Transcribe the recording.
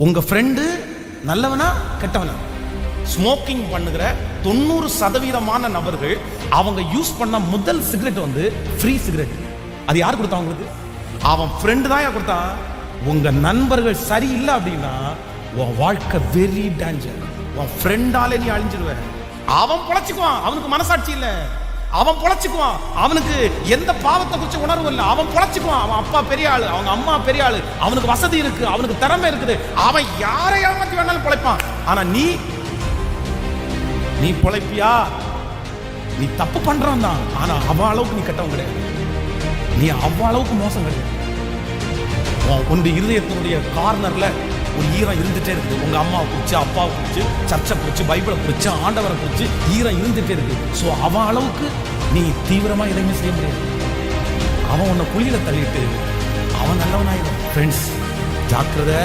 உங்க ஃப்ரெண்டு நல்லவனா கெட்டவனா? ஸ்மோக்கிங் பண்ணுகிற 90% நபர்கள் அவங்க யூஸ் பண்ண முதல் சிகரெட் வந்து ஃப்ரீ சிகரெட். அது யார் கொடுத்தா உங்களுக்கு? அவன் ஃப்ரெண்டு தான் கொடுத்தான். உங்க நண்பர்கள் சரியில்லை அப்படின்னா உன் வாழ்க்கை வெரி டேஞ்சர். உன் ஃப்ரெண்டாலே நீ அழிஞ்சிருவ. அவன் பொழைச்சுக்குவான், அவனுக்கு மனசாட்சி இல்லை. அவன் பொழைச்சுக்குவான், அவனுக்கு எந்த பாவத்தை குறிச்சு உணர்வு இல்லை. அவன் பொழைச்சுக்குவான். அவன் அப்பா பெரிய ஆளு, அவங்க அம்மா பெரிய ஆளு, அவனுக்கு வசதி இருக்கு, அவனுக்கு திறமை இருக்குது. அவன் யாரை ஏமாத்தி வேணாலும் பொழைப்பான். ஆனா நீ பொழைப்பியா? நீ தப்பு பண்றான் தான், ஆனா அவ அளவுக்கு நீ கெட்டவன் கிடையாது. நீ அவ அளவுக்கு மோசம் கிடையாது. உன் இருதயத்தினுடைய கார்னர்ல ஒரு ஈரம் இருந்துட்டே இருக்குது. உங்க அம்மாவை குறிச்சு, அப்பாவை குறிச்சு, சர்ச்சை குறிச்சு, பைபிளை குறிச்சு, ஆண்டவரை குறிச்சு ஈரம் இருந்துட்டே இருக்கு. ஸோ அவன் அளவுக்கு நீ தீவிரமா எதையுமே செய்ய முடியாது. அவன் உன்னை குழியில தள்ளிட்டு அவன் நல்லவனாயிடும். ஃப்ரெண்ட்ஸ், ஜாக்கிரதை.